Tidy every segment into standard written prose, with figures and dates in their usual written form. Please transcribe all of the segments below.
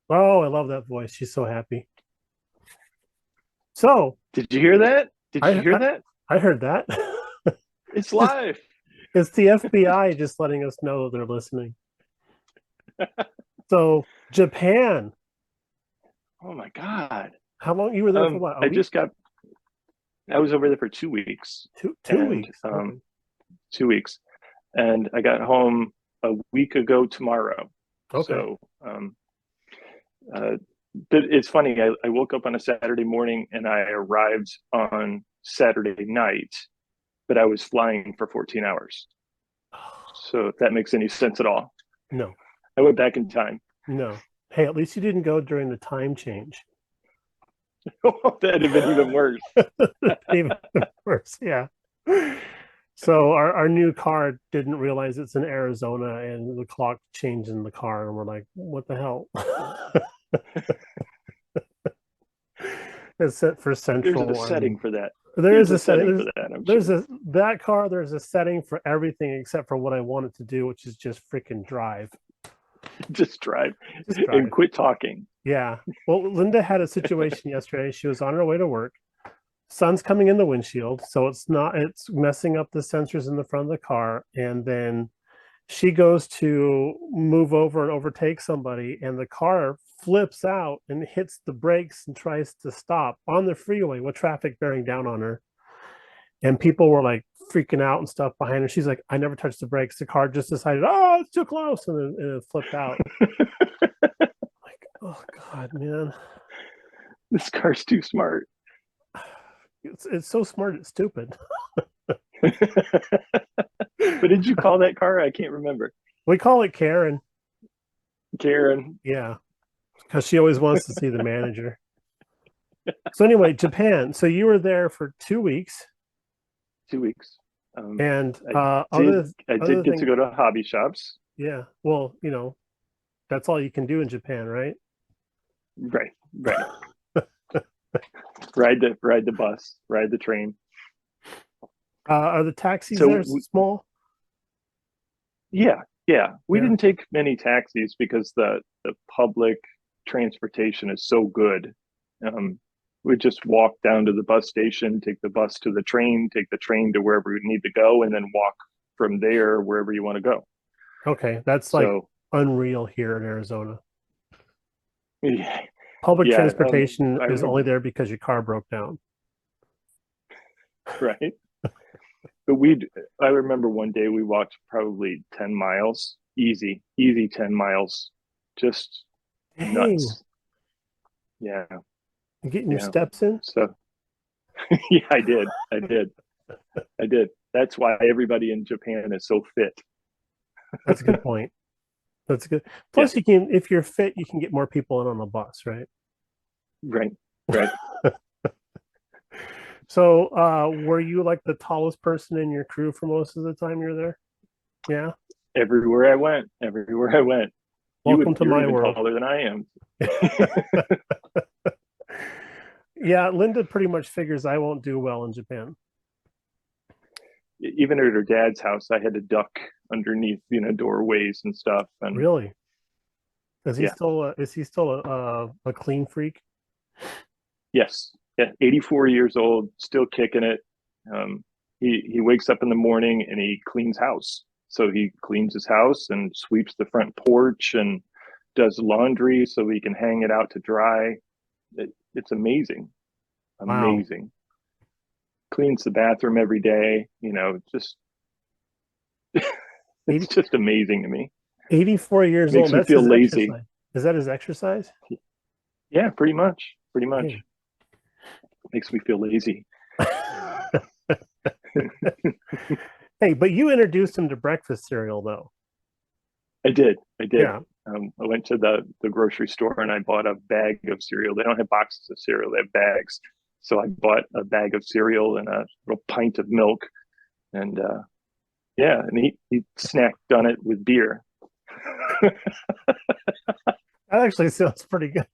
Oh, I love that voice. She's so happy. So Did you hear that? Did you I hear I, that? I heard that. It's Just live. it's the FBI just letting us know that they're listening. So Japan, Oh my God. how long you were there for? What, a I week? just got, I was over there for 2 weeks Two and weeks. Okay. 2 weeks. And I got home a week ago tomorrow. Okay. So, uh, but it's funny. I woke up on a Saturday morning and I arrived on Saturday night, but I was flying for 14 hours. So if that makes any sense at all, No, I went back in time. no. Hey, at least you didn't go during the time change. That'd have been even worse. Even worse. Yeah. So our new car didn't realize it's in Arizona and the clock changed in the car and we're like, what the hell? It's set for There's a central and setting for that. there is There's a a setting. setting for that, I'm There's sure. a that car, there's a setting for everything except for what I want it to do, which is just freaking drive. Just drive Just and drive. quit talking. Yeah. Well, Linda had a situation yesterday. She was on her way to work. Sun's coming in the windshield, so it's messing up the sensors in the front of the car. And then she goes to move over and overtake somebody, and the car flips out and hits the brakes and tries to stop on the freeway with traffic bearing down on her. And people were like freaking out and stuff behind her. She's like, I never touched the brakes. The car just decided, oh, it's too close. And it flipped out. Like, oh God, man. This car's too smart. It's so smart, it's stupid. What did you call that car? I can't remember. We call it Karen. Karen. Yeah, because she always wants to see the manager. So anyway, Japan. So you were there for 2 weeks, 2 weeks. and I I did other get to than go to hobby shops. yeah, well, that's all you can do in Japan, right? Right, right. Ride the bus, ride the train. Are the taxis So there small? yeah, yeah. We Yeah. didn't take many taxis because the public transportation is so good. Um, we just walk down to the bus station, take the bus to the train, take the train to wherever we need to go, and then walk from there wherever you want to go. Okay, that's like So unreal here in Arizona. yeah, Public yeah. transportation I is only remember, there because your car broke down. right? But I remember one day we walked probably 10 miles, easy, easy 10 miles, just Dang, nuts. Yeah, you getting your yeah. steps in? So yeah, I did. I did. I did. That's why everybody in Japan is so fit. That's a good point. That's good. Yeah, Plus, you can, if you're fit, you can get more people in on the bus, right? right, right. So, were you like the tallest person in your crew for most of the time you're there? Yeah. Everywhere I went, Welcome to you're my even world. taller than I am. Yeah, Linda pretty much figures I won't do well in Japan. Even at her dad's house, I had to duck underneath, doorways and stuff. And Really? yeah, Is he still a clean freak? yes, yeah, 84 years old, still kicking it. Um, he wakes up in the morning and he cleans house. So he cleans his house and sweeps the front porch and does laundry so he can hang it out to dry. It's amazing, Wow. amazing. Cleans the bathroom every day. Just 80, it's just amazing to me. 84 years old. Makes me That's feel his lazy. exercise. Is that his exercise? Yeah, pretty much, pretty Dang. much. Makes me feel lazy. Hey, but you introduced him to breakfast cereal, though. I did. I did. Yeah. I went to the grocery store and I bought a bag of cereal. They don't have boxes of cereal; they have bags. So I bought a bag of cereal and a little pint of milk, and yeah, and he snacked on it with beer. That actually sounds pretty good.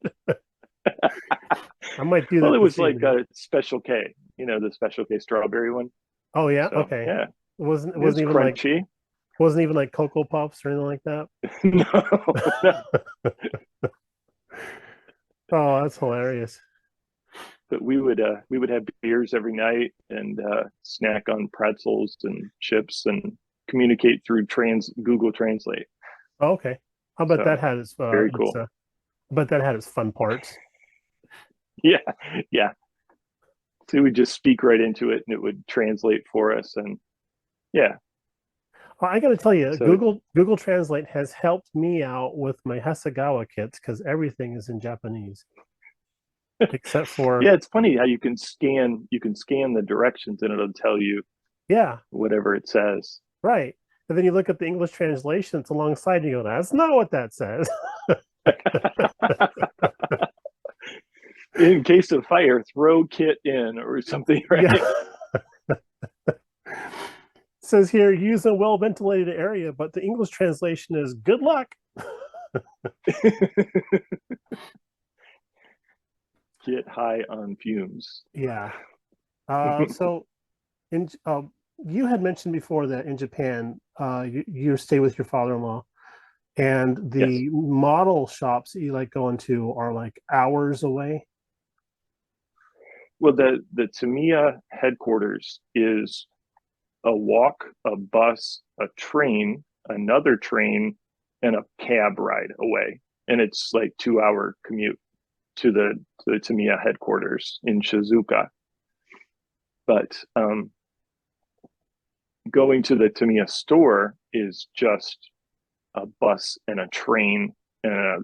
I might do Well, that it this was like evening. a Special K, the Special K strawberry one. Oh yeah, So okay. yeah, It it's crunchy. wasn't even like Cocoa Puffs or anything like that. No, no, Oh, that's hilarious. But we would have beers every night and snack on pretzels and chips and communicate through trans Google Translate. Oh, okay. I bet that So had very cool. I bet that had its fun parts. Yeah, yeah. So we would just speak right into it and it would translate for us. And yeah, Well, I got to tell you, so Google Translate has helped me out with my Hasegawa kits because everything is in Japanese except for yeah, it's funny how you can scan the directions and it'll tell you yeah, whatever it says. right. And then you look at the English translation, it's alongside and you go, that's not what that says. In case of fire, throw kit in or something, Yeah. right? It says here, use a well ventilated area, but the English translation is good luck. Get high on fumes. Yeah. So in you had mentioned before that in Japan, you stay with your father-in-law, and Yes. the model shops that you like going to are like hours away. Well, the Tamiya headquarters is a walk, a bus, a train, another train, and a cab ride away. And it's like 2 hour commute to the Tamiya headquarters in Shizuoka. But going to the Tamiya store is just a bus and a train and a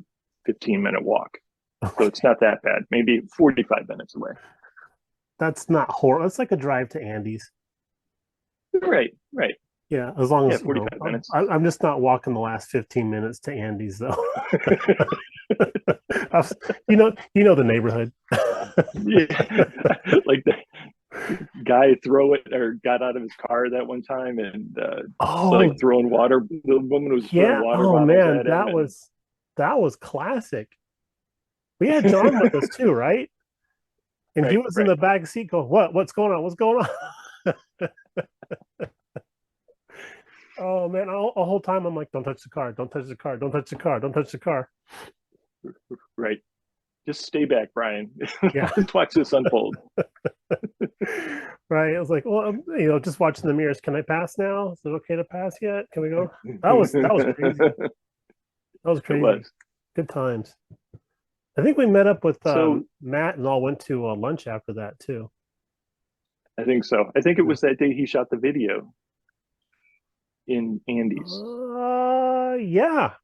15-minute walk. So Okay. it's not that bad. Maybe 45 minutes away. That's not horrible. That's like a drive to Andes. Right, right. Yeah, as long Yeah, as you know, 45 minutes. I'm just not walking the last 15 minutes to Andes though. You know the neighborhood. Yeah. Like the guy throw it or got out of his car that one time and Oh like throwing water. The woman was throwing yeah. water Oh bottles man, at him, and that was classic. We had John with us too, right? And he right, was in right. the back seat going, "What? What's going on? What's going on?" Oh man, the whole time I'm like, "Don't touch the car! Don't touch the car! Don't touch the car! Don't touch the car!" Right. Just stay back, Brian. Yeah, Just watch this unfold. right. I was like, "Well, just watching the mirrors. Can I pass now? Is it okay to pass yet? Can we go?" That was crazy. It That was crazy. was. Good times. I think we met up with So Matt and all went to lunch after that too. I think so. I think it Yeah. was that day he shot the video in Andes. Yeah,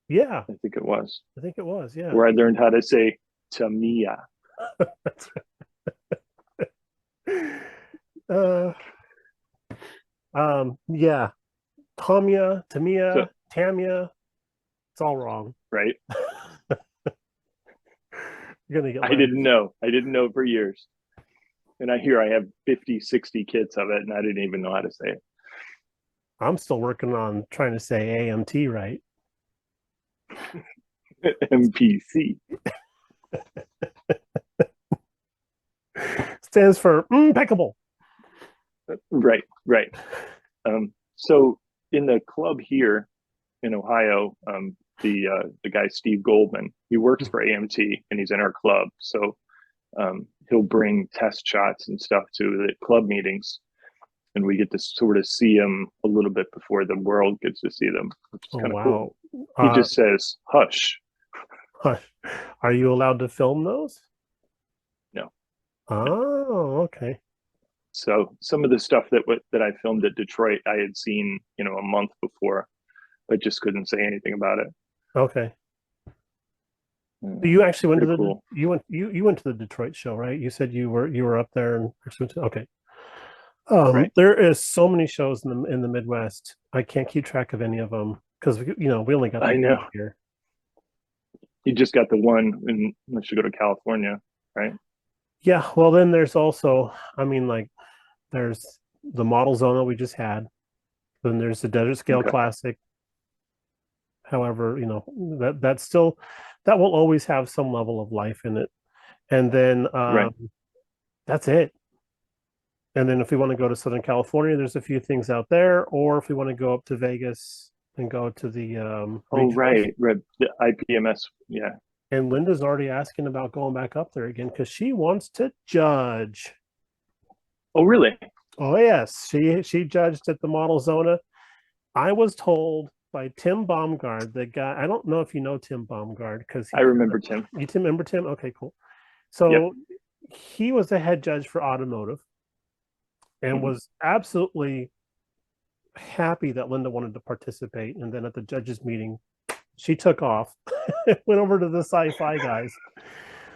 yeah. I think it was I think it was. Yeah. where I learned how to say Tamiya. uh, yeah. So Tamia. It's all wrong. right. You're gonna get I letters. didn't know. I didn't know for years. And I hear I have 50, 60 kits of it, and I didn't even know how to say I'm still working on trying to say AMT right. it. MPC. Stands for impeccable. Right, right. So in the club here in Ohio, the guy Steve Goldman, he works for AMT and he's in our club. So he'll bring test shots and stuff to the club meetings, and we get to sort of see them a little bit before the world gets to see them, which is Oh kind of cool. wow. He just says, "Hush." Are you allowed to film those? No, no. Oh, okay. So some of the stuff that I filmed at Detroit, I had seen, a month before, but just couldn't say anything about it. Okay. You actually went to Pretty the cool. you went to the Detroit show, right? You said you were up there and okay. Right. There is so many shows in the Midwest. I can't keep track of any of them because we only got I the know. one here. You just got the one, and unless you go to California, right? Yeah, well then there's also, I mean, like there's the Model Zona we just had. Then there's the Desert Scale Okay. Classic. However, that's still that will always have some level of life in it. And then Right. that's it. And then if we want to go to Southern California, there's a few things out there. Or if we want to go up to Vegas and go to the Oh, regionals. right. Right. The IPMS. Yeah. And Linda's already asking about going back up there again because she wants to judge. Oh, really? Oh yes, she judged at the Model Zona. I was told by Tim Baumgard, the guy. I don't know if you know Tim Baumgard because I remember Tim. you remember Tim? Okay, cool. Yep. So he was the head judge for automotive and Mhm. was absolutely happy that Linda wanted to participate. And then at the judges meeting, she took off, went over to the sci-fi guys.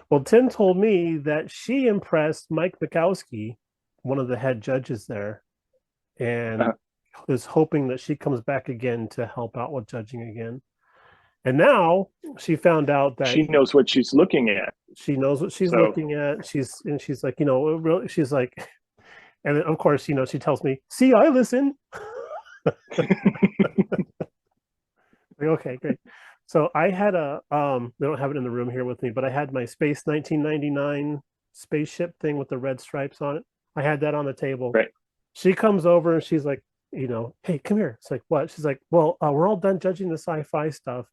Well, Tim told me that she impressed Mike Mikowski, one of the head judges there, and Uh, is hoping that she comes back again to help out with judging again. And now she found out that she knows what she's looking at. she knows what she's So looking at. She's like, really, she's like, and then of course, she tells me, "See, I listen." Like, okay, great. So I had they don't have it in the room here with me, but I had my Space 1999 spaceship thing with the red stripes on it. I had that on the table. right. She comes over and she's like, hey, come here. It's like, what? She's like, well, we're all done judging the sci-fi stuff.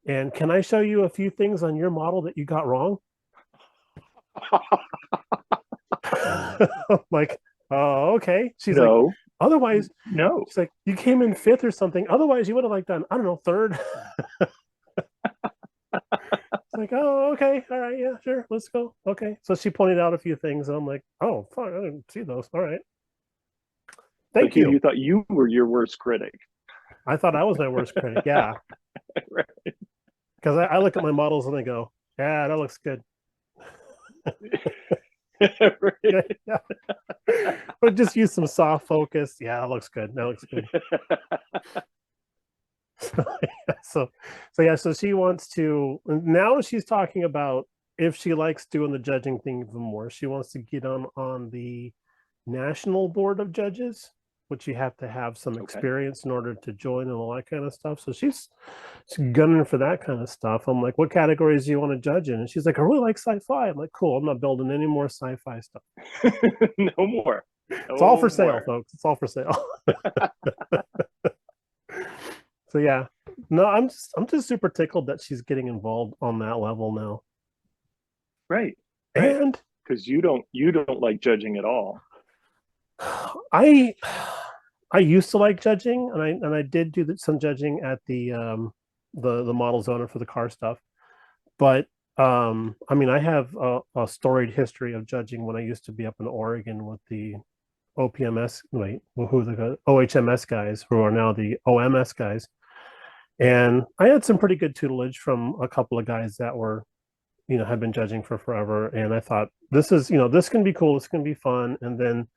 And can I show you a few things on your model that you got wrong? Like, oh, okay. She's like, No, otherwise, no. she's like, you came in fifth or something. Otherwise, you would have like done, I don't know, third. It's like, oh, okay, all right, yeah, sure, let's go. Okay. So she pointed out a few things, and I'm like, oh, fuck, I didn't see those. All right. So Thank Hugh, you. you thought you were your worst critic. I thought I was my worst critic. Yeah. Because I look at my models and I go, yeah, that looks good. Yeah, yeah. But just use some soft focus. Yeah, that looks good. That looks good. so so she wants to now she's talking about if she likes doing the judging thing even more. She wants to get on the national board of judges, which you have to have some Okay. experience in order to join and all that kind of stuff. So she's gunning for that kind of stuff. I'm like, what categories do you want to judge in? And she's like, I really like sci-fi. I'm like, cool. I'm not building any more sci-fi stuff. No more. It's all for No sale, more. folks. It's all for sale. So yeah, no, I'm just super tickled that she's getting involved on that level now. Right. Right. And Because you don't like judging at all. I I used to like judging, and I did do some judging at the model zona for the car stuff. But I mean, I have a storied history of judging when I used to be up in Oregon with the OPMS, wait, who the OHMS guys who are now the OMS guys. And I had some pretty good tutelage from a couple of guys that were, had been judging for forever. And I thought, this can be cool. This can be fun. And then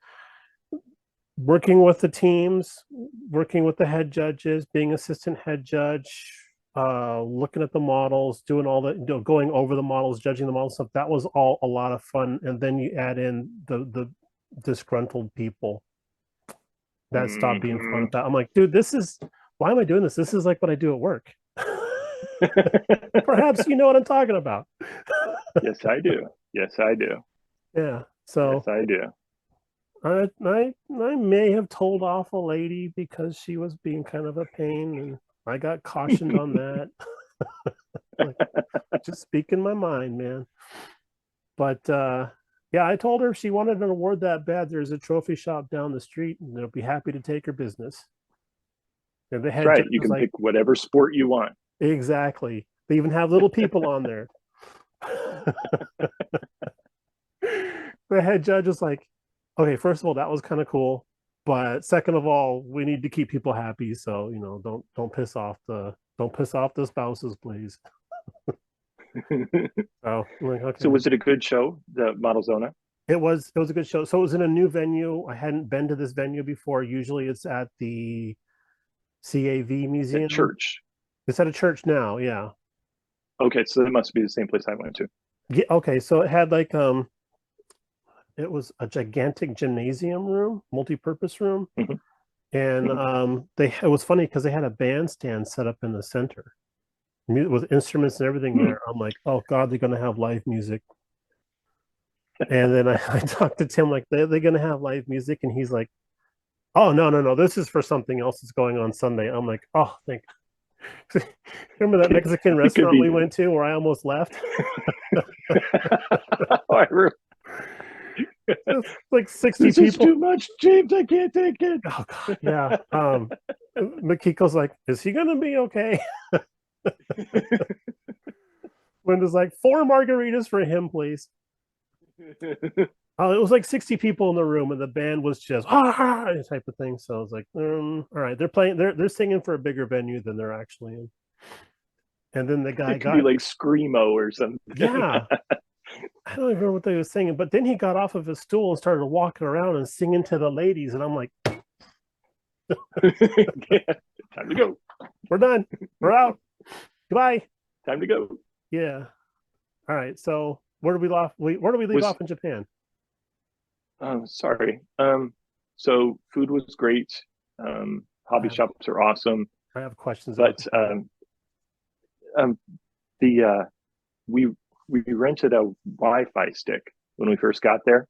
working with the teams, working with the head judges, being assistant head judge, looking at the models, doing all the, going over the models, judging the model stuff. That was all a lot of fun. And then you add in the disgruntled people that stopped being fun Mm-hmm. with that. I'm like, dude, why am I doing this? This is like what I do at work. Perhaps you know what I'm talking about. Yes, I do. Yes, I do. Yeah. Yes, So I do. I may have told off a lady because she was being kind of a pain, and I got cautioned on that. Like, just speaking my mind, man. But yeah, I told her if she wanted an award that bad, there's a trophy shop down the street, and they'll be happy to take her business. And the That's head right. judge You was can like, pick whatever sport you want. exactly. They even have little people on there. The head judge was like, okay, first of all, that was kind of cool, but second of all, we need to keep people happy. So don't piss off the spouses, please. So I'm like, So okay. was it a good show, the Model Zona? It was a good show. So it was in a new venue. I hadn't been to this venue before. Usually it's at the CAV At museum. church. It's at a church now. Yeah. Okay, so that must be the same place I went to. Yeah. Okay. So it had like it was a gigantic gymnasium room, multi-purpose room. Hmm. And Hmm. it was funny because they had a bandstand set up in the center with instruments and everything Hmm. there. I'm like, oh God, they're gonna have live music. And then I talked to Tim like, they're gonna have live music, and he's like, oh no, no, no, this is for something else that's going on Sunday. I'm like, oh, thank. Remember that Mexican It could restaurant be. we went to where I almost left? It's like 60 This is too people. much, James. I can't take it. Oh God, yeah. Makiko's like, is he gonna be okay? Linda's like, 4 margaritas for him, please. It was like 60 people in the room, and the band was just type of thing. So I was like, all right, they're playing, they're singing for a bigger venue than they're actually in. And then the guy It could be got, like screamo or something. yeah, I don't even remember what they were singing, but then he got off of his stool and started walking around and singing to the ladies, and I'm like, Yeah. Time to go. we're done, we're out, goodbye. Time to go. Yeah. All right. So where do we leave Was off in Japan? sorry. So food was great. I Hobby have, shops are awesome, I have questions about but the food. um, the we we rented a Wi-Fi stick when we first got there,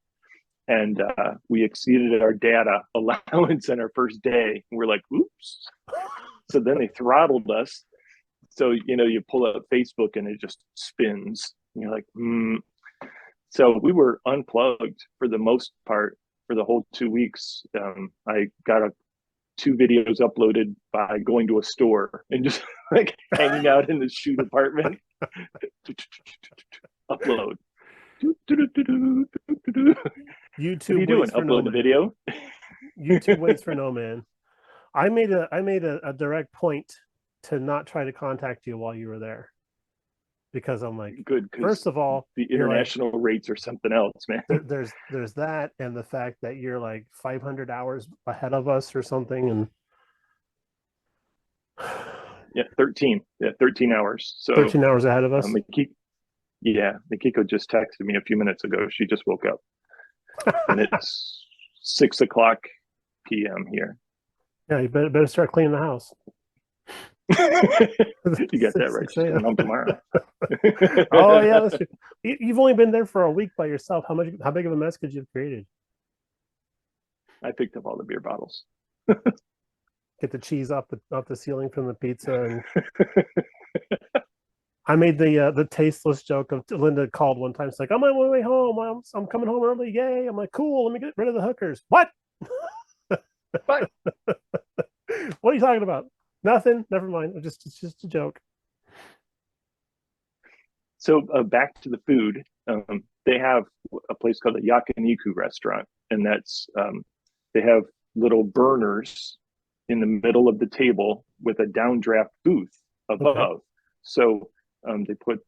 and we exceeded our data allowance on our first day. We're like, oops. So then they throttled us. So you pull up Facebook and it just spins. And you're like, hmm. So we were unplugged for the most part for the whole 2 weeks. I got 2 videos uploaded by going to a store and just like hanging out in the shoe department. Upload. What are YouTube you doing? waits for no Upload the man. video? YouTube waits for no man. I made a direct point to not try to contact you while you were there because I'm like, Good, first because of all, the you're like, international rates are something else, man. there's that, and the fact that you're like 500 hours ahead of us or something, and Yeah, 13. Yeah, 13 hours. So 13 hours ahead of us. Mikiko just texted me a few minutes ago. She just woke up, and it's 6 o'clock p.m. here. Yeah, you better start cleaning the house. You got that right. 6 She's coming a.m. home tomorrow. Oh yeah, that's true. You've only been there for a week by yourself. How big of a mess could you have created? I picked up all the beer bottles. Get the cheese off the ceiling from the pizza, and I made the tasteless joke of Linda called one time. It's like, I'm on my way home. I'm coming home early. Yay! I'm like, cool. Let me get rid of the hookers. What? But What are you talking about? Nothing. Never mind. It's just a joke. so back to the food. They have a place called the Yakiniku restaurant, and that's they have little burners in the middle of the table with a downdraft booth Okay. above. So they put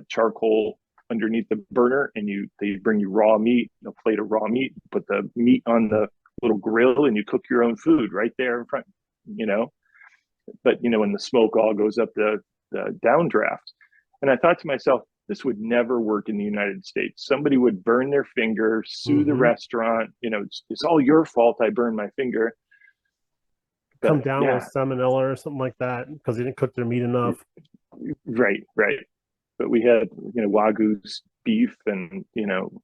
charcoal underneath the burner, and they bring you raw meat, a plate of raw meat, put the meat on the little grill, and you cook your own food right there in front. You know, but when the smoke all goes up the downdraft, and I thought to myself, this would never work in the United States. Somebody would burn their finger, sue the Mm-hmm. restaurant. It's all your fault. I burned my finger. Come But down with yeah, salmonella or something like that because they didn't cook their meat enough. right, right. But we had Wagyu's beef, and Oh,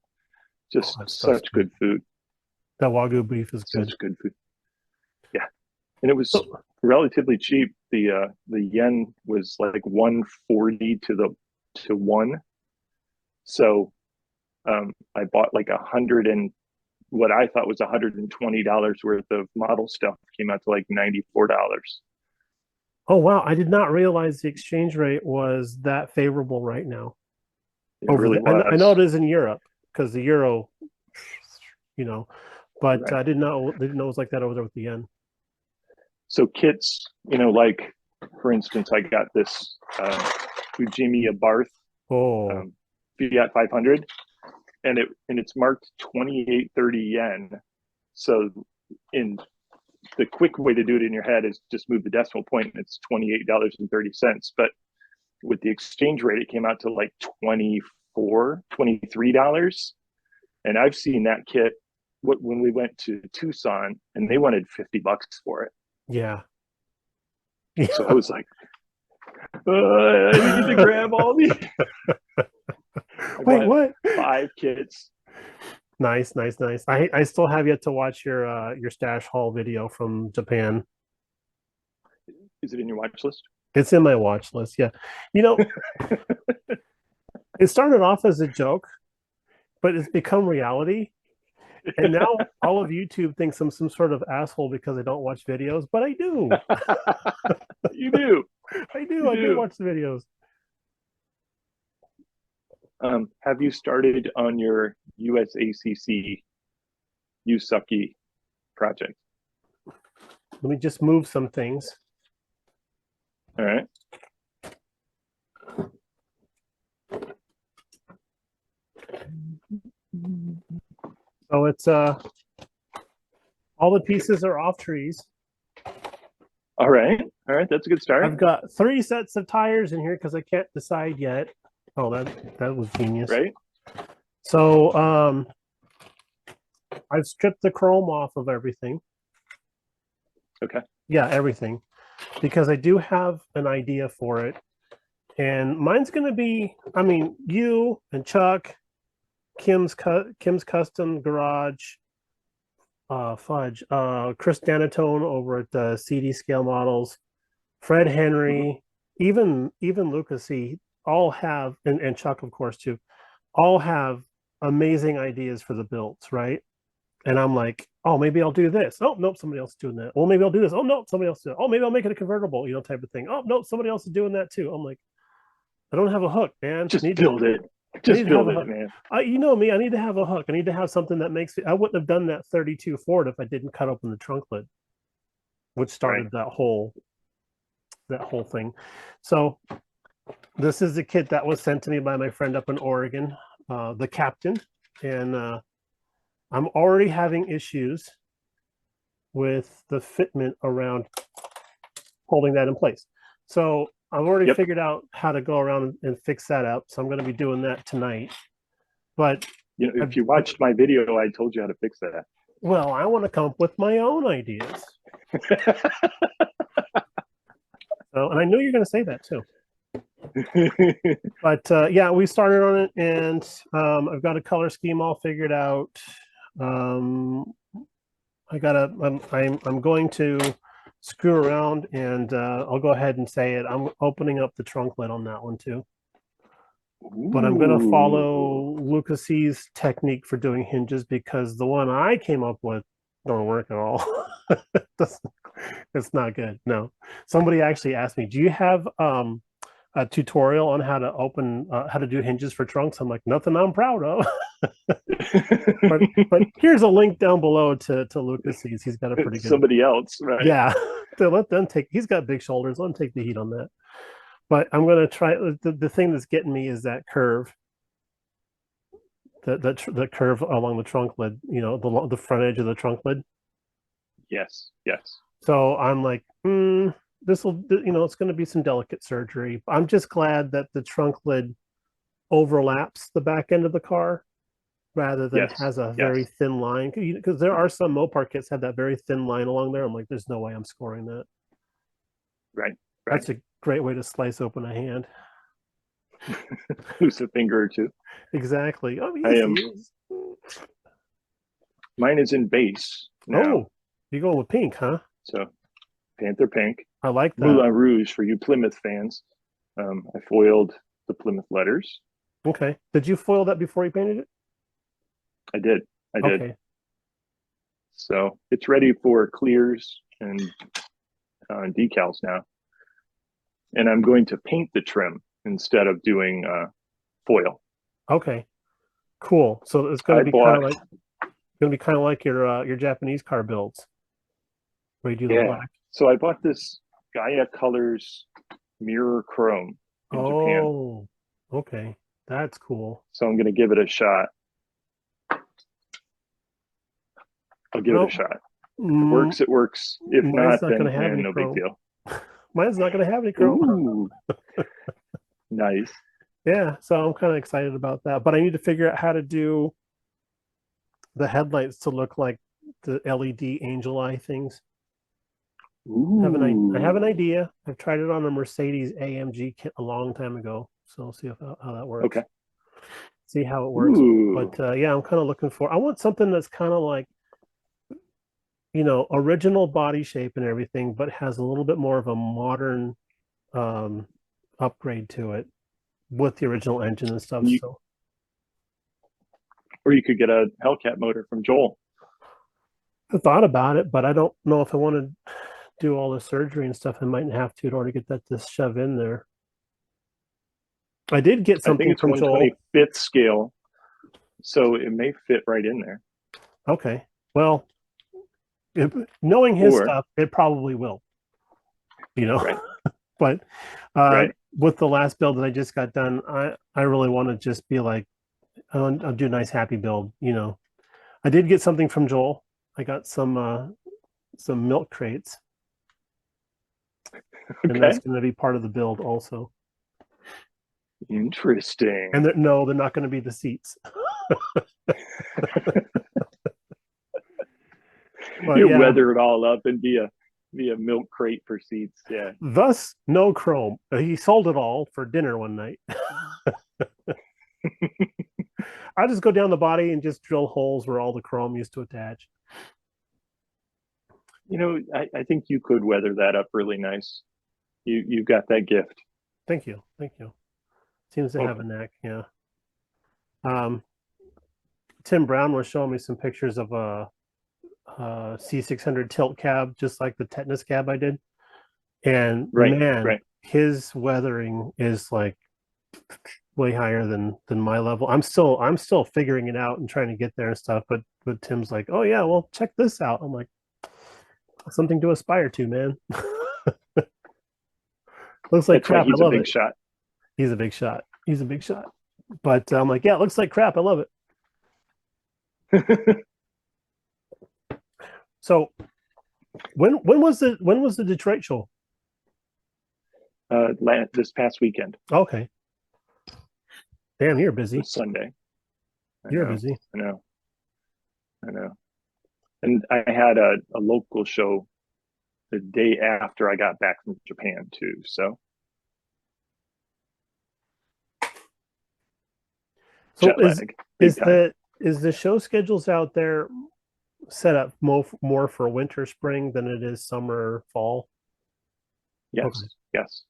just that stuff's such good. good food, That Wagyu beef is good. such good food. Yeah, and it was So, relatively cheap. The yen was like 140 to one. So I bought like 100 and what I thought was $120 worth of model stuff came out to like $94. oh wow, I did not realize the exchange rate was that favorable right now It over really the. I know it was. is in Europe because the euro, you know, but Right. I didn't know it was like that over there with the yen. So kits, like for instance, I got this Fujimi Barth Oh, um, Fiat 500, and it's marked 2830 yen. So in the quick way to do it in your head is just move the decimal point, and it's $28.30. But with the exchange rate, it came out to like 24, $23. And I've seen that kit when we went to Tucson, and they wanted $50 for it. yeah, So I yeah. was like, I need to grab all these. I Wait, bought what? 5 kits. Nice, nice, nice. I still have yet to watch your stash haul video from Japan. Is it in your watch list? It's in my watch list. Yeah. You know, it started off as a joke, but it's become reality. And now all of YouTube thinks I'm some sort of asshole because I don't watch videos, but I do. You do. I do. You I do do. watch the videos. Have you started on your USACC USucky project? Let me just move some things. All right. So it's all the pieces are off trees. All right. All right. That's a good start. I've got 3 sets of tires in here because I can't decide yet. Oh, that was genius. Right. So I've stripped the chrome off of everything. Okay. Yeah, everything. Because I do have an idea for it. And mine's gonna be, I mean, you and Chuck, Kim's Custom Garage, Chris Danatone over at the CD Scale Models, Fred Henry, even Lucas C, all have, and Chuck, of course, too, all have amazing ideas for the builds, right? And I'm like, oh, maybe I'll do this. Oh, nope, somebody else is doing that. Well, maybe I'll do this. Oh, no, somebody else is doing it. Oh, maybe I'll make it a convertible, type of thing. Oh, no, somebody else is doing that too. I'm like, I don't have a hook, man. Just build it. Just build it, man. You know me. I need to have a hook. I need to have something that makes it. I wouldn't have done that 32 Ford if I didn't cut open the trunk lid, which started that whole thing. So this is the kit that was sent to me by my friend up in Oregon, the captain, and I'm already having issues with the fitment around holding that in place. So I've already figured out how to go around and fix that up. So I'm going to be doing that tonight. But if you watched my video, I told you how to fix that. Well, I want to come up with my own ideas. So, and I knew you're going to say that too. But yeah, we started on it, and I've got a color scheme all figured out. I'm going to screw around, and I'll go ahead and say it. I'm opening up the trunk lid on that one too. But I'm going to follow Lucas C's technique for doing hinges, because the one I came up with don't work at all. It's not good. No. Somebody actually asked me, do you have a tutorial on how to do hinges for trunks? I'm like, nothing I'm proud of. but here's a link down below to Lucas C's. He's got a pretty good somebody else, right? Yeah. To let them take, he's got big shoulders. Let him take the heat on that. But I'm going to try, the thing that's getting me is that curve, the curve along the trunk lid, the front edge of the trunk lid. Yes. So I'm like, this will, it's going to be some delicate surgery. I'm just glad that the trunk lid overlaps the back end of the car rather than has a very thin line. Because there are some Mopar kits have that very thin line along there. I'm like, there's no way I'm scoring that. Right. That's a great way to slice open a hand. Lose a finger or two. Exactly. Oh, yes, mine is in base now. Oh, you're going with pink, huh? So Panther pink. I like that. Moulin Rouge for you Plymouth fans. I foiled the Plymouth letters. Okay. Did you foil that before you painted it? I did. Okay. So it's ready for clears and decals now. And I'm going to paint the trim instead of doing foil. Okay. Cool. So it's going to be kind of like your Japanese car builds, where you do the black. So I bought this Gaia Colors mirror chrome in Japan. Oh, okay. That's cool. So I'm going to give it a shot. I'll give it a shot. If it works, it works. If not, then no big deal. Mine's not going to have any chrome. Nice. Yeah, so I'm kind of excited about that. But I need to figure out how to do the headlights to look like the LED angel eye things. I have an idea. I've tried it on a Mercedes AMG kit a long time ago. So we'll see how that works. Okay. See how it works. But yeah, I'm kind of looking for, I want something that's kind of like, original body shape and everything, but has a little bit more of a modern um, upgrade to it with the original engine and stuff. You, So or you could get a Hellcat motor from Joel. I thought about it, but I don't know if I want to do all the surgery and stuff. I might have to in order to get that to shove in there. I did get I think something it's from Joel. 1/25th scale, so it may fit right in there. Okay. Well, knowing his Or stuff, it probably will, you know. right, But right. with the last build that I just got done, I really want to just be like, I'll do a nice happy build, you know. I did get something from Joel. I got some milk crates, and that's Okay, going to be part of the build also. interesting. And no, they're not going to be the seats. But You yeah, weather it all up and be a milk crate for seats. Yeah. thus no chrome. He sold it all for dinner one night. I just go down the body and just drill holes where all the chrome used to attach. I think you could weather that up really nice. You got that gift. Thank you, thank you. Seems to have a Welcome. knack. Yeah. Um, Tim Brown was showing me some pictures of a C600 tilt cab, just like the tetanus cab I did. And Right, man, right. his weathering is like way higher than my level. I'm still figuring it out and trying to get there and stuff. But Tim's like, oh yeah, well check this out. I'm like, something to aspire to, man. Looks like That's why crap. I he's a love big it. shot. He's a big shot. He's a big shot. But I'm like, yeah, it looks like crap. I love it. So when was the Detroit show? This past weekend Okay. Damn, you're busy. was Sunday. I You're know, busy. I know, I know. And I had a local show the day after I got back from Japan too. So So jet is lag, big is time. the is the show schedules out there set up more for winter, spring than it is summer, fall? Okay. Yes, yes.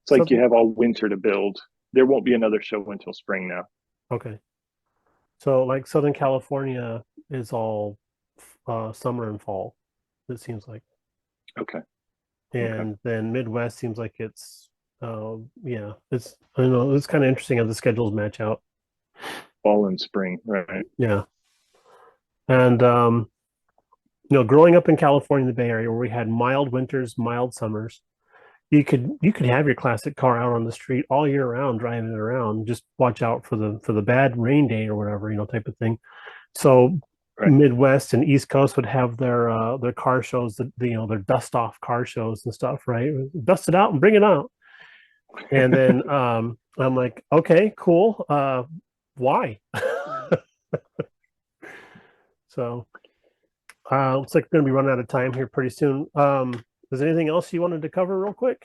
It's like you So have all winter to build. There won't be another show until spring now. okay. So like Southern California is all summer and fall, it seems like. Okay, okay. And then Midwest seems like it's yeah, it's I don't know, it's kind of interesting how the schedules match out. Fall and spring, right? Yeah. And growing up in California, the Bay Area, where we had mild winters, mild summers, you could have your classic car out on the street all year round, driving it around. Just watch out for the bad rain day or whatever, type of thing. So Right. Midwest and East Coast would have their car shows, their dust off car shows and stuff, right? Dust it out and bring it out. And then I'm like, okay, cool. Why? So looks like we're gonna be running out of time here pretty soon. Is there anything else you wanted to cover real quick?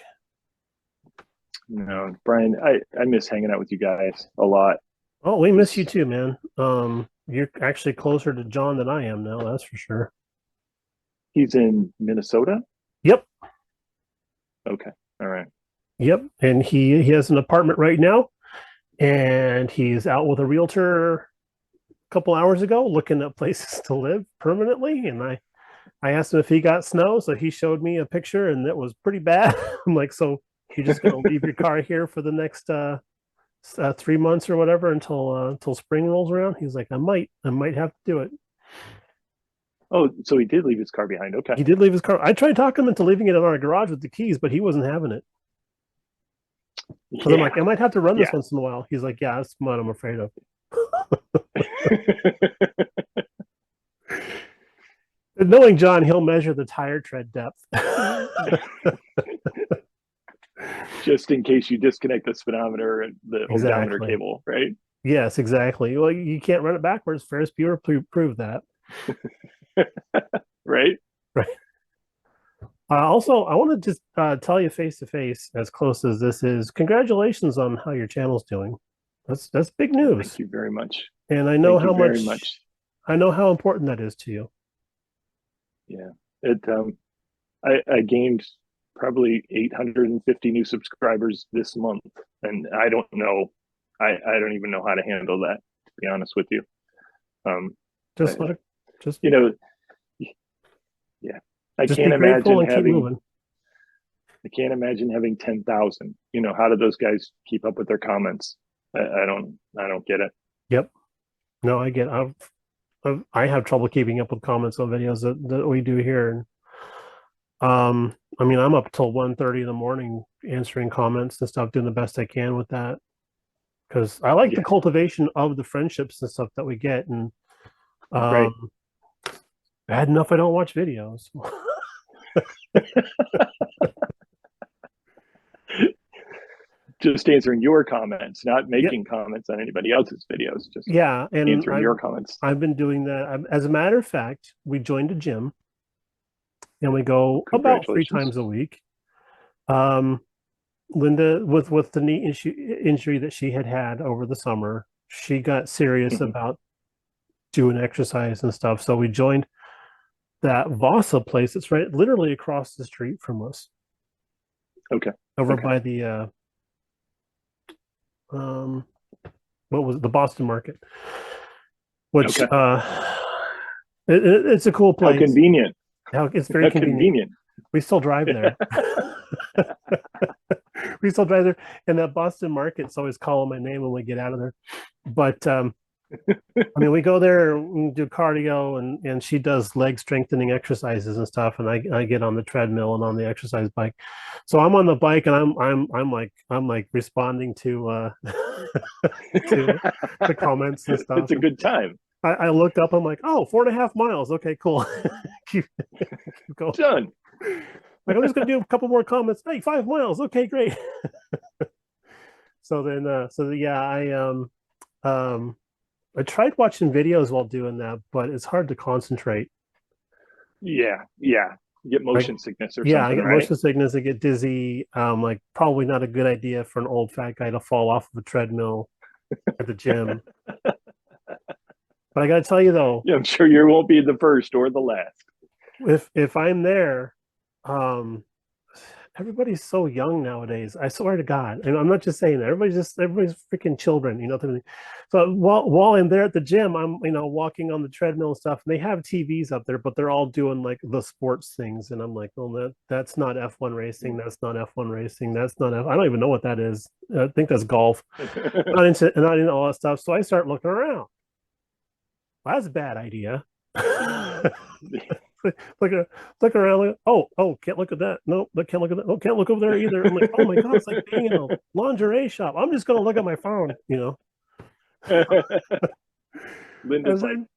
No, Brian, I miss hanging out with you guys a lot. Oh, we miss you This too, man. You're actually closer to John than I am now, that's for sure. He's in Minnesota. Yep, Okay, all right. yep. And he has an apartment right now, and he's out with a realtor a couple hours ago looking at places to live permanently. And I asked him if he got snow, so he showed me a picture, and it was pretty bad. I'm like, so you're just gonna leave your car here for the next 3 months or whatever until spring rolls around? He's like, I might have to do it. Oh, so he did leave his car behind. Okay. He did leave his car. I tried talking him into leaving it in our garage with the keys, but he wasn't having it. Because I'm Yeah. like, I might have to run this Yeah. once in a while. He's like, yeah, that's what I'm afraid of. And knowing John, he'll measure the tire tread depth. Just in case you disconnect the speedometer and the odometer Exactly. cable, right? Yes, exactly. Well, you can't run it backwards. Ferris Bueller proved that. Right? Right. Also, I want to just tell you face to face, as close as this is, congratulations on how your channel's doing. That's big Thank news, you very much. and I know Thank you how very much much. I know how important that is to you. Yeah. It I gained probably 850 new subscribers this month, and I don't know. I don't even know how to handle that, to be honest with you. Just let it, just you know, yeah, I just be can't grateful imagine and keep having. moving. I can't imagine having 10,000. How do those guys keep up with their comments? I don't. I don't get it. Yep. No, I get. I have trouble keeping up with comments on videos that we do here. And I mean, I'm up till 1:30 in the morning answering comments and stuff, doing the best I can with that because I like the Yeah, cultivation of the friendships and stuff that we get. And right. um, bad enough I don't watch videos. Just answering your comments, not Yeah, making comments on anybody else's videos. Just yeah, and answering your comments. I've been doing that. As a matter of fact, we joined a gym and we go about three Congratulations. times a week. Um, Linda, with the knee injury that she had over the summer, she got serious Hmm. about doing exercise and stuff. So we joined that Vasa place. It's right, literally across the street from us, Okay. over Okay. by the um, what was it, the Boston Market, which Okay. it's a cool How place. convenient. It's very How convenient. convenient. We still drive there. We still drive there, and that Boston Market's always calling my name when we get out of there. But I mean, we go there and do cardio, and she does leg strengthening exercises and stuff, and I get on the treadmill and on the exercise bike. So I'm on the bike, and I'm like responding to to the comments and stuff. It's a And good time. I looked up, I'm like, oh, 4.5 miles. Okay, cool. keep, keep going. Done. Like, I'm just gonna do a couple more comments. Hey, 5 miles. Okay, great. Yeah, um I tried watching videos while doing that, but it's hard to concentrate. Yeah. Yeah. You get Like, motion sickness or yeah, I something, get right? motion sickness, I get dizzy. Like, probably not a good idea for an old fat guy to fall off of a treadmill at the gym. But I gotta tell you though, Yeah, I'm sure you won't be the first or the last. if I'm there, um, everybody's so young nowadays. I swear to God, and I'm not just saying that. Everybody's freaking children, you know. So while I'm there at the gym, I'm walking on the treadmill and stuff. And they have TVs up there, but they're all doing like the sports things, and I'm like, well, that's not F1 racing. That's not F1 racing. That's not I don't even know what that is. I think that's golf. Not into all that stuff. So I start looking around. Well, that's a bad idea. Look, look around. Like, oh, can't look at that. No, can't look at that. Oh, can't look over there either. I'm like, oh my God, it's like being in a lingerie shop. I'm just gonna look at my phone. Linda's And like, then,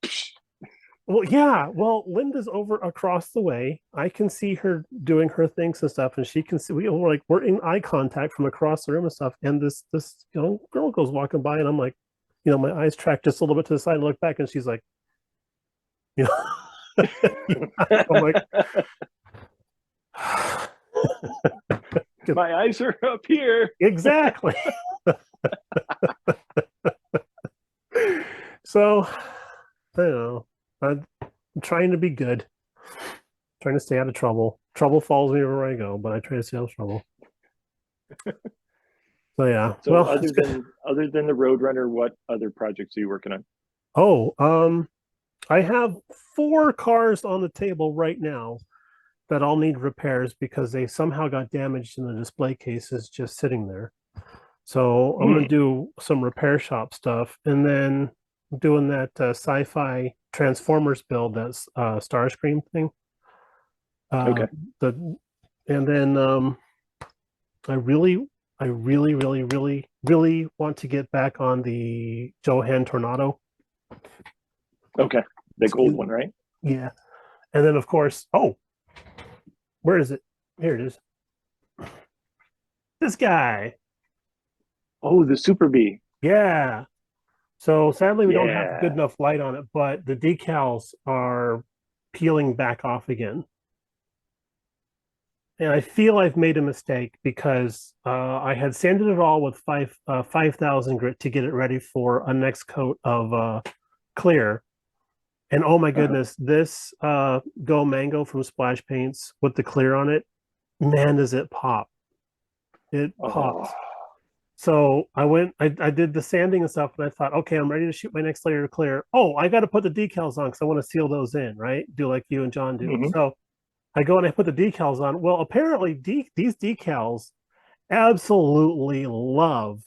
well, yeah, well, Linda's over across the way. I can see her doing her things and stuff, and she can see we're in eye contact from across the room and stuff. And this girl goes walking by, and I'm like, my eyes track just a little bit to the side and look back, and she's like, you know, I'm like, my eyes are up here. exactly. So, I don't know. I'm trying to be good, trying to stay out of trouble. Trouble follows me wherever I go, but I try to stay out of trouble. So yeah, So well, it's good. other than the Roadrunner, what other projects are you working on? Oh, I have 4 cars on the table right now that all need repairs because they somehow got damaged in the display cases just sitting there. So I'm gonna Hmm. do some repair shop stuff, and then doing that sci-fi Transformers build, that's Starscream thing. Uh, Okay. the and then I really, I really, really, really, really want to get back on the Johan Tornado. Okay. The gold one, right? Yeah, and then of course, oh, where is it? Here it is. This guy. Oh, the Super Bee. Yeah. So sadly, we don't have good Yeah. enough light on it, but the decals are peeling back off again. And I feel I've made a mistake because I had sanded it all with 5,000 grit to get it ready for a next coat of clear. And oh my Uh-huh. goodness, this Go Mango from Splash Paints with the clear on it man, does it pop. It Oh, pops. So I did the sanding and stuff, and I thought, okay, I'm ready to shoot my next layer of clear. Oh, I got to put the decals on because I want to seal those in, right? Do like you and John do. hmm. So I go and I put the decals on. Well, apparently these decals absolutely love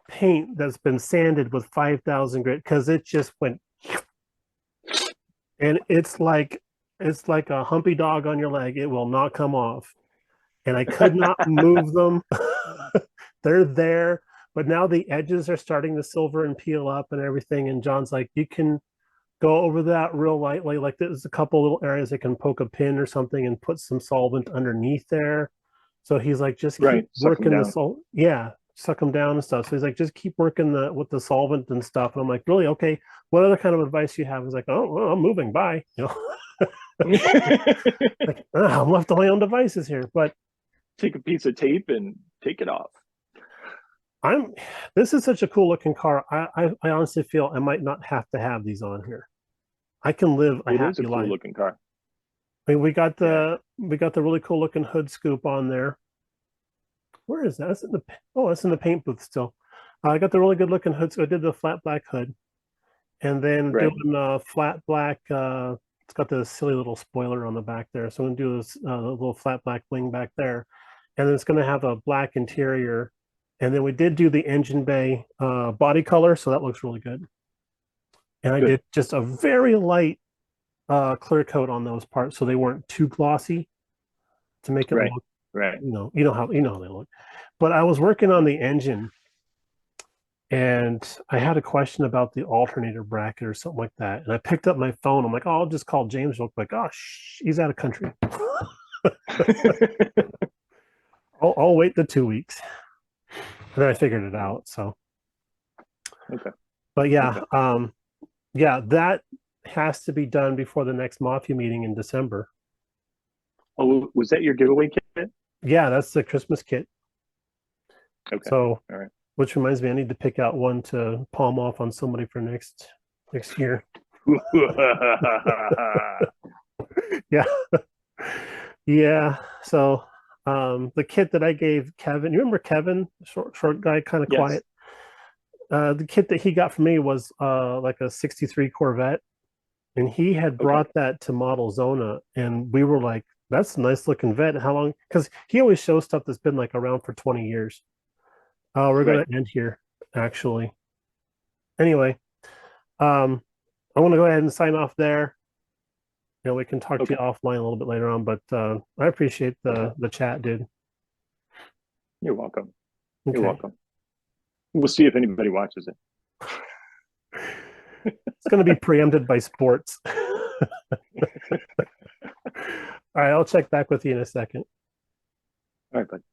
paint that's been sanded with 5,000 grit because it just went, and it's like a humpy dog on your leg. It will not come off, and I could not move them. They're there, but now the edges are starting to silver and peel up and everything. And John's like, you can go over that real lightly. Like there's a couple little areas that can poke a pin or something and put some solvent underneath there. So he's like, just keep Right. Suck them working the down. salt. Yeah, suck them down and stuff. So he's like, just keep working the with the solvent and stuff. And I'm like, really? Okay. What other kind of advice you have? He's like, oh, well, I'm moving. Bye. Like I'm left to my own devices here. But Take a piece of tape and take it off. I'm. This is such a cool looking car. I honestly feel I might not have to have these on here. I can live a It is a happy cool life. looking car. I mean, Yeah. we got the really cool looking hood scoop on there. Where is that? That's in the that's in the paint booth still. I got the really good looking hood. So I did the flat black hood, and then Right. doing flat black. It's got the silly little spoiler on the back there. So I'm gonna do this little flat black wing back there, and then it's gonna have a black interior. And then we did do the engine bay body color, so that looks really good. And I Good. did just a very light clear coat on those parts, so they weren't too glossy to make it Right. look, Right. you know how they look. But I was working on the engine, and I had a question about the alternator bracket or something like that. And I picked up my phone. I'm like, oh, I'll just call James real quick. Oh, he's out of country. I'll wait the 2 weeks. And then I figured it out. So, Okay. but yeah, Okay. yeah, that has to be done before the next Mafia meeting in December. Oh, was that your giveaway kit? Yeah, that's the Christmas kit. Okay. So, All right. which reminds me, I need to pick out one to palm off on somebody for next year. Yeah, yeah. So, the kit that I gave Kevin, you remember Kevin, short guy, kind of Yes. quiet. The kit that he got for me was like a '63 Corvette, and he had Okay. brought that to Model Zona, and we were like, "That's a nice looking vet. How long?" Because he always shows stuff that's been like around for 20 years. We're Right. gonna end here, actually. Anyway, I want to go ahead and sign off there. We can talk to Okay. you offline a little bit later on, but I appreciate Okay. the chat, dude. You're welcome. You're Okay, welcome. We'll see if anybody watches it. it's going to be preempted by sports. All right, I'll check back with you in a second. All right, bud.